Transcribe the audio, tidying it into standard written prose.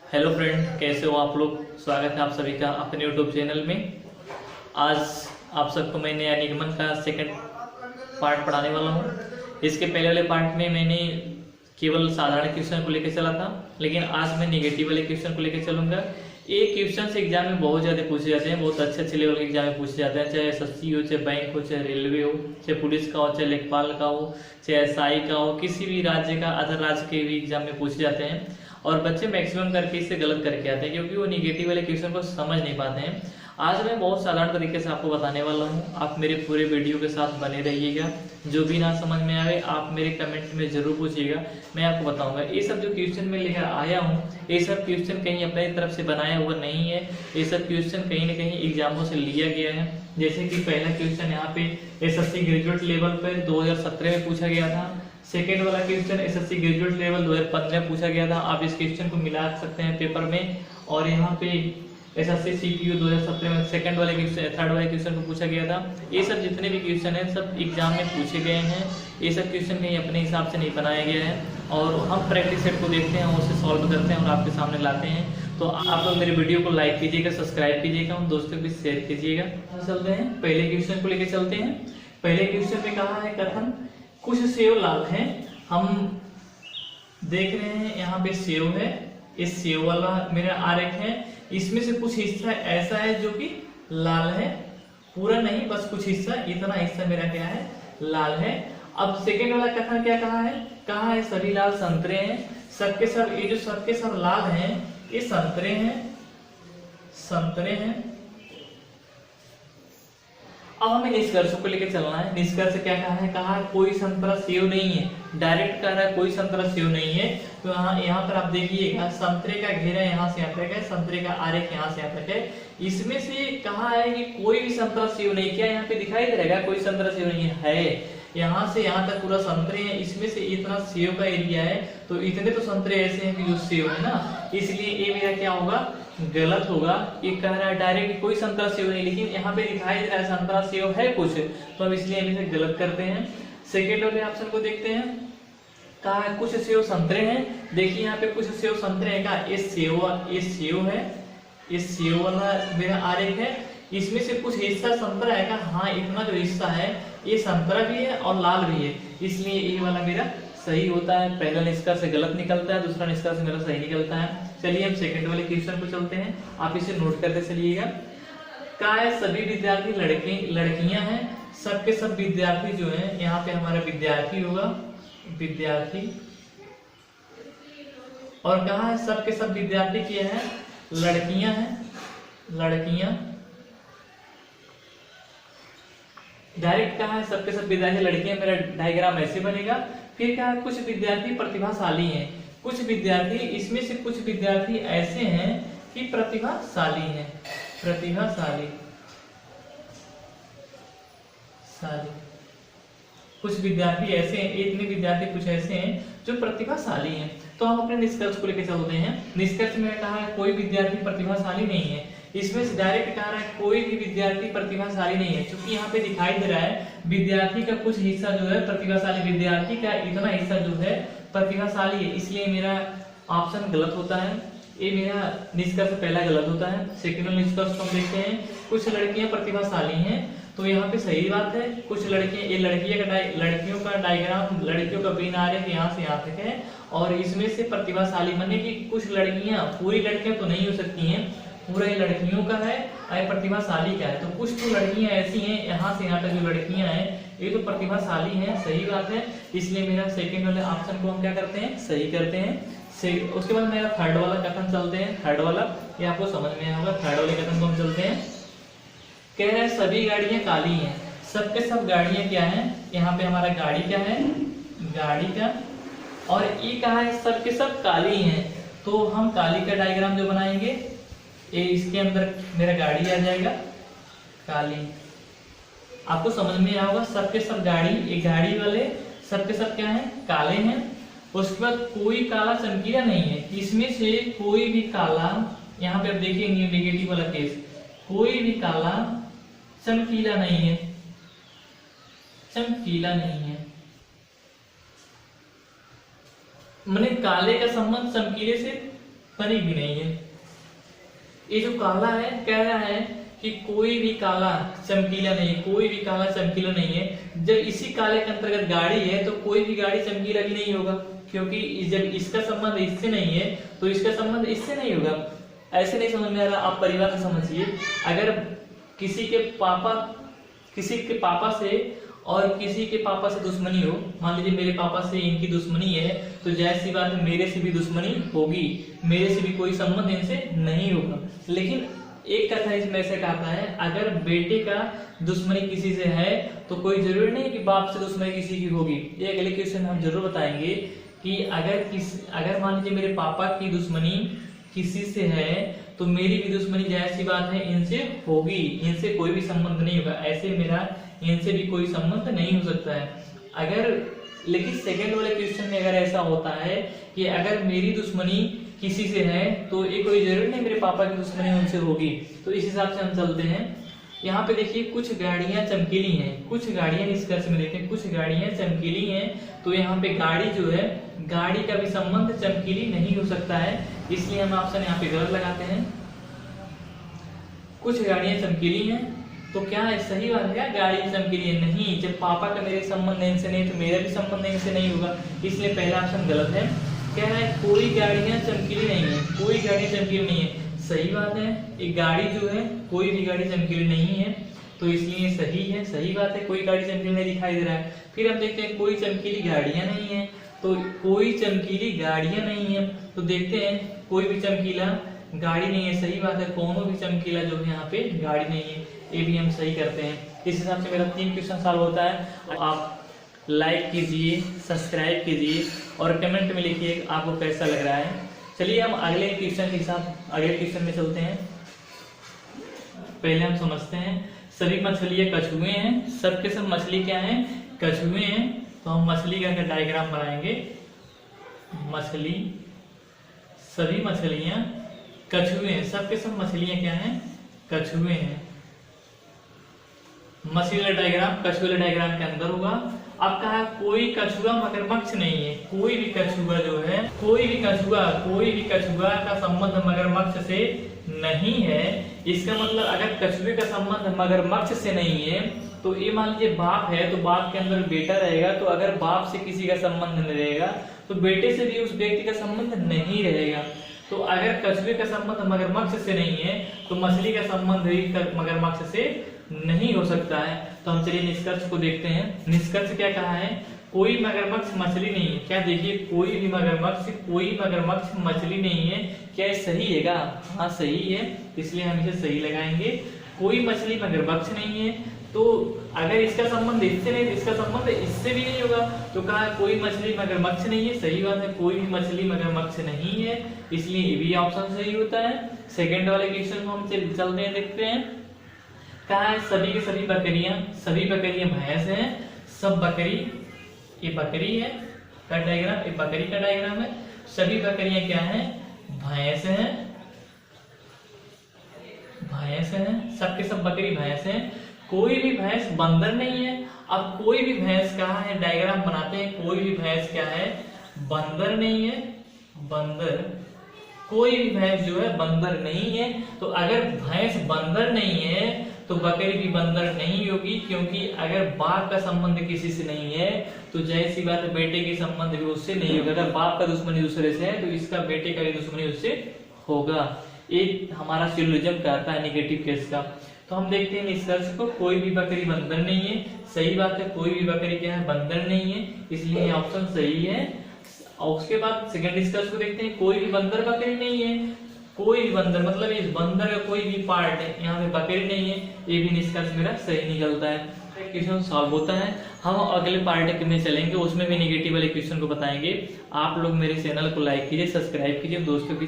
Hello friend, कैसे हो आप लोग। स्वागत है आप सभी का अपने यूट्यूब चैनल में। आज आप सबको मैं नया निगमन का सेकंड पार्ट पढ़ाने वाला हूँ। इसके पहले वाले पार्ट में मैंने केवल साधारण क्वेश्चन को लेकर चला था, लेकिन आज मैं नेगेटिव वाले क्वेश्चन को लेकर चलूंगा। ये क्वेश्चन से एग्जाम में बहुत ज़्यादा पूछे जाते हैं, बहुत अच्छे अच्छे लेवल के एग्जाम में पूछे जाते हैं, चाहे एसएससी हो, चाहे बैंक हो, चाहे रेलवे हो, चाहे पुलिस का हो, चाहे लेखपाल का हो, चाहे एसआई का हो, किसी भी राज्य का, अदर राज्य के भी एग्जाम में पूछे जाते हैं। और बच्चे मैक्सिमम करके इससे गलत करके आते हैं, क्योंकि वो निगेटिव वाले क्वेश्चन को समझ नहीं पाते हैं। आज मैं बहुत साधारण तरीके से आपको बताने वाला हूँ, आप मेरे पूरे वीडियो के साथ बने रहिएगा। जो भी ना समझ में आए आप मेरे कमेंट में जरूर पूछिएगा, मैं आपको बताऊंगा। ये सब जो क्वेश्चन मैं लेकर आया हूँ, ये सब क्वेश्चन कहीं अपनी तरफ से बनाया हुआ नहीं है, ये सब क्वेश्चन कहीं ना कहीं एग्जामों से लिया गया है। जैसे कि पहला क्वेश्चन यहाँ पे एसएससी ग्रेजुएट लेवल पर 2017 में पूछा गया था। सेकेंड वाला क्वेश्चन एसएससी ग्रेजुएट लेवल 2015 में पूछा गया था। आप इस क्वेश्चन को मिला सकते हैं पेपर में। और यहाँ पे एसएससी सीपीयू 2017 में सेकंड वाले क्वेश्चन, थर्ड वाले क्वेश्चन को पूछा गया था। ये सब जितने भी क्वेश्चन हैं सब एग्जाम में पूछे गए हैं। ये सब क्वेश्चन कहीं अपने हिसाब से नहीं बनाया गया है, और हम प्रैक्टिस सेट को देखते हैं, उसे सॉल्व करते हैं और आपके सामने लाते हैं। तो आप लोग मेरे वीडियो को लाइक कीजिएगा, सब्सक्राइब कीजिएगा, उन दोस्तों को शेयर कीजिएगा। चलते हैं पहले क्वेश्चन को लेकर चलते हैं। पहले क्वेश्चन में कहा है कथन कुछ सेव लाल हैं। हम देख रहे हैं यहाँ पे सेव है, इस सेव वाला मेरा आरेख है। इसमें से कुछ हिस्सा ऐसा है जो कि लाल है, पूरा नहीं, बस कुछ हिस्सा, इतना हिस्सा मेरा क्या है, लाल है। अब सेकेंड वाला कथन क्या कहा है सभी लाल संतरे हैं। सबके सब, ये जो सबके सब लाल हैं ये संतरे हैं। अब हमें निष्कर्ष को लेकर चलना है। निष्कर्ष क्या कहा है कोई संतरा सेव नहीं है। डायरेक्ट कह रहा है कोई संतरा सेव नहीं है। तो यहाँ पर आप देखिएगा संतरे का घेरा यहाँ से यहाँ तक है, संतरे का आरेख यहाँ से यहाँ तक है। इसमें से कहा है कि कोई भी संतरा सेव नहीं। क्या यहाँ पे दिखाई दे रहेगा कोई संतरा सेव नहीं है। यहाँ से यहाँ तक पूरा संतरे हैं, इसमें से इतना सेव का एरिया है, तो इतने तो संतरे ऐसे हैं कि जो सेव है ना, इसलिए ये मेरा क्या होगा, गलत होगा। ये कह रहा है डायरेक्ट कोई संतरा सेव नहीं, लेकिन यहाँ पे दिखाई दे रहा है संतरा सेव है कुछ, तो हम इसलिए हम इसे गलत करते हैं। सेकेंड वाले ऑप्शन को देखते हैं। कहा है कुछ सेव संतरे हैं। देखिए यहाँ पे कुछ सेव संतरे हैं का, ये सेव है, ये सेव वाला मेरा आरेख है। इसमें से कुछ हिस्सा संतरा है का, हाँ इतना जो हिस्सा है ये संतरा भी है और लाल भी है, इसलिए ये वाला मेरा सही होता है। पहला निष्कर्ष गलत निकलता है, दूसरा निष्कर्ष मेरा सही निकलता है। चलिए हम सेकंड वाले क्वेश्चन को चलते हैं, आप इसे नोट करते चलिएगा। क्या है सभी विद्यार्थी लड़कियां हैं। सबके सब विद्यार्थी जो हैं, यहाँ पे हमारा विद्यार्थी होगा, विद्यार्थी। और कहा है सबके सब विद्यार्थी क्या है, लड़कियां हैं, लड़कियां। डायरेक्ट कहा है सबके सब विद्यार्थी लड़कियां, मेरा डायग्राम ऐसे बनेगा। फिर क्या है कुछ विद्यार्थी प्रतिभाशाली हैं। कुछ विद्यार्थी, इसमें से कुछ विद्यार्थी ऐसे हैं कि प्रतिभाशाली हैं, प्रतिभाशाली कुछ विद्यार्थी ऐसे हैं, इतने विद्यार्थी कुछ ऐसे हैं जो प्रतिभाशाली हैं। तो हम अपने निष्कर्ष को लेकर चलते हैं। निष्कर्ष में कहा है कोई विद्यार्थी प्रतिभाशाली नहीं है। इसमें से डायरेक्ट कह रहा है कोई भी विद्यार्थी प्रतिभाशाली नहीं है, क्योंकि यहाँ पे दिखाई दे रहा है विद्यार्थी का कुछ हिस्सा जो है प्रतिभाशाली, विद्यार्थी का इतना हिस्सा जो है प्रतिभाशाली है, इसलिए मेरा ऑप्शन गलत होता है। ये मेरा निष्कर्ष पहला गलत होता है। सेकंड निष्कर्ष हम देखते हैं कुछ लड़कियां प्रतिभाशाली हैं, तो यहाँ पे सही बात है। कुछ लड़कियां, ये लड़कियों का डायग्राम, लड़कियों का बिन आरेख यहाँ से यहाँ तक है, और इसमें से प्रतिभाशाली माने कि कुछ लड़कियां, पूरी लड़कियां तो नहीं हो सकती हैं, पूरा ये लड़कियों का है और प्रतिभाशाली का है। तो कुछ तो लड़कियां ऐसी हैं, यहाँ से यहाँ तक जो लड़कियां हैं ये तो प्रतिभाशाली हैं, सही बात है। इसलिए मेरा सेकंड वाले ऑप्शन को हम क्या करते हैं, सही करते हैं। उसके बाद मेरा थर्ड वाला कथन चलते हैं। थर्ड वाला ये आपको समझ में आया होगा। थर्ड वाले कथन को हम चलते हैं। कह रहे हैं सभी गाड़ियां काली हैं। सबके सब गाड़ियां क्या हैं, यहाँ पे हमारा गाड़ी क्या है, गाड़ी का, और ये कहा है सबके सब काली हैं, तो हम काली का डायग्राम जो बनाएंगे, ये इसके अंदर मेरा गाड़ी आ जाएगा, काली। आपको समझ में आया होगा। सबके सब गाड़ी, ये गाड़ी वाले सबके सब क्या है, काले हैं। उसके बाद कोई काला चमकीला नहीं है। इसमें से कोई भी काला, यहाँ पे आप देखिए नेगेटिव वाला केस, कोई भी काला चमकीला नहीं है, चमकीला नहीं है। माने काले का संबंध चमकीले से तनिक भी नहीं है। ये जो काला है कह रहा है कि कोई भी काला चमकीला नहीं, कोई भी काला चमकीला नहीं है। जब इसी काले के अंतर्गत गाड़ी है तो कोई भी गाड़ी चमकीला भी नहीं होगा, क्योंकि जब इसका संबंध इससे नहीं है तो इसका संबंध इससे नहीं होगा। ऐसे नहीं समझ में आ रहा, आप परिवार से समझिए। अगर किसी के पापा से और किसी के पापा से दुश्मनी हो, मान लीजिए मेरे पापा से इनकी दुश्मनी है, तो जाहिर सी बात है मेरे से भी दुश्मनी होगी, मेरे से भी कोई संबंध इनसे नहीं होगा। लेकिन एक कथा इसमें ऐसे कहता है, अगर बेटे का दुश्मनी किसी से है तो कोई जरूरी नहीं कि बाप से दुश्मनी किसी की होगी। ये अगले क्वेश्चन हम जरूर बताएंगे कि अगर मान लीजिए मेरे पापा की दुश्मनी किसी से है तो मेरी भी दुश्मनी जाहिर सी बात है इनसे होगी, इनसे कोई भी संबंध नहीं होगा। ऐसे मेरा इनसे भी कोई संबंध नहीं हो सकता है। लेकिन सेकंड वाले क्वेश्चन में अगर ऐसा होता है कि अगर मेरी दुश्मनी किसी से है तो ये कोई जरूरी नहीं मेरे पापा की दुश्मनी उनसे होगी। तो इस हिसाब से हम चलते हैं। यहाँ पे देखिए कुछ गाड़ियां चमकीली हैं, कुछ गाड़ियां निष्कर्ष में देखते हैं कुछ गाड़ियां चमकीली हैं, तो यहाँ पे गाड़ी जो है, गाड़ी का भी संबंध चमकीली नहीं हो सकता है, इसलिए हम ऑप्शन यहाँ पे गलत लगाते हैं। कुछ गाड़ियां चमकीली हैं तो क्या है, सही बात है क्या गाड़ी चमकीली है? नहीं, जब पापा का मेरे संबंध इनसे नहीं तो मेरा भी संबंध इनसे नहीं होगा, इसलिए पहला ऑप्शन गलत है। क्या है, कोई गाड़ियां चमकीली नहीं है, कोई गाड़ी चमकीली नहीं है, सही बात है। एक गाड़ी जो है कोई भी गाड़ी चमकीली नहीं है, तो इसलिए सही है, सही बात है, कोई गाड़ी चमकीली नहीं दिखाई दे रहा है। फिर हम देखते हैं कोई चमकीली गाड़ियां नहीं है, तो कोई चमकीली गाड़ियां नहीं है, तो देखते हैं कोई भी चमकीला गाड़ी नहीं है, सही बात है, कोनो भी चमकीला जो है यहाँ पे गाड़ी नहीं है, ये भी हम सही करते हैं। इस हिसाब से मेरा 3 क्वेश्चन सॉल्व होता है। आप लाइक कीजिए, सब्सक्राइब कीजिए और कमेंट में लिखिए आपको कैसा लग रहा है। चलिए हम अगले क्वेश्चन में चलते हैं। पहले हम समझते हैं, सभी मछलियां कछुए हैं, सबके सब मछली क्या है, कछुए हैं। तो हम मछली का डायग्राम बनाएंगे। मछली, सभी मछलियां कछुए हैं, सबके सब मछलियां क्या हैं, कछुए हैं। मछली वाला डायग्राम कछुए वाले डायग्राम के अंदर होगा। अब कहा कोई कछुआ मगरमच्छ नहीं है, कोई भी कछुआ जो है, कोई भी कछुआ का संबंध मगरमच्छ से नहीं है। इसका मतलब अगर कछुए का संबंध मगरमच्छ से नहीं है तो ये मान लीजिए बाप है तो बाप के अंदर बेटा रहेगा, तो अगर बाप से किसी का संबंध नहीं रहेगा तो बेटे से भी उस व्यक्ति का संबंध नहीं रहेगा। तो अगर कछुए का संबंध मगरमच्छ से नहीं है तो मछली का संबंध भी मगरमच्छ से नहीं हो सकता है। तो हम चलिए निष्कर्ष को देखते हैं। निष्कर्ष क्या कहा है, कोई मगरमच्छ मछली नहीं है। क्या देखिए, कोई मगरमच्छ मछली नहीं है। क्या ये सही है क्या? हाँ सही है, इसलिए हम इसे सही लगाएंगे। कोई मछली मगरमच्छ नहीं है, तो अगर इसका संबंध इससे नहीं तो इसका संबंध इससे भी नहीं होगा। तो कहा कोई मछली मगरमच्छ नहीं है, सही बात है, कोई भी मछली मगरमच्छ नहीं है, इसलिए ये भी ऑप्शन सही होता है। सेकंड वाले क्वेश्चन को हम चलते हैं, देखते हैं। कहा है सभी की सभी बकरियां भैंस हैं, सब बकरी, ये बकरी है का डायग्राम, ये बकरी का डायग्राम है। सभी बकरियां क्या हैं, भैंस हैं, सबके सब बकरी भैंस हैं। कोई भी भैंस बंदर नहीं है। अब कोई भी भैंस कहाँ है, डायग्राम बनाते हैं। कोई भी भैंस क्या है, बंदर नहीं है, बंदर, कोई भी भैंस जो है बंदर नहीं है। तो अगर भैंस बंदर नहीं है तो बकरी भी बंदर नहीं होगी, क्योंकि अगर बाप का संबंध किसी से नहीं है तो जाहिर सी बात है बेटे के संबंध भी उससे नहीं होगा। अगर बाप का दुश्मनी दूसरे से है तो इसका बेटे का भी दुश्मनी उससे होगा। एक हमारा सिलोजिज्म कहता है नेगेटिव केस का। तो हम देखते हैं निष्कर्ष को, कोई भी बकरी बंदर नहीं है, सही बात है, कोई भी बकरी क्या है, बंदर नहीं है, इसलिए ऑप्शन सही है। और उसके बाद सेकंड निष्कर्ष को देखते हैं, कोई भी बंदर बकरी नहीं है। कोई भी बंदर मतलब इस बंदर का कोई भी पार्ट है, यहाँ पे बकरी नहीं है, ये भी निष्कर्ष मेरा सही निकलता है। क्वेश्चन सॉल्व होता है। हम अगले पार्ट में चलेंगे, उसमें भी नेगेटिव वाले क्वेश्चन को बताएंगे। आप लोग मेरे चैनल को लाइक कीजिए, सब्सक्राइब कीजिए, दोस्तों की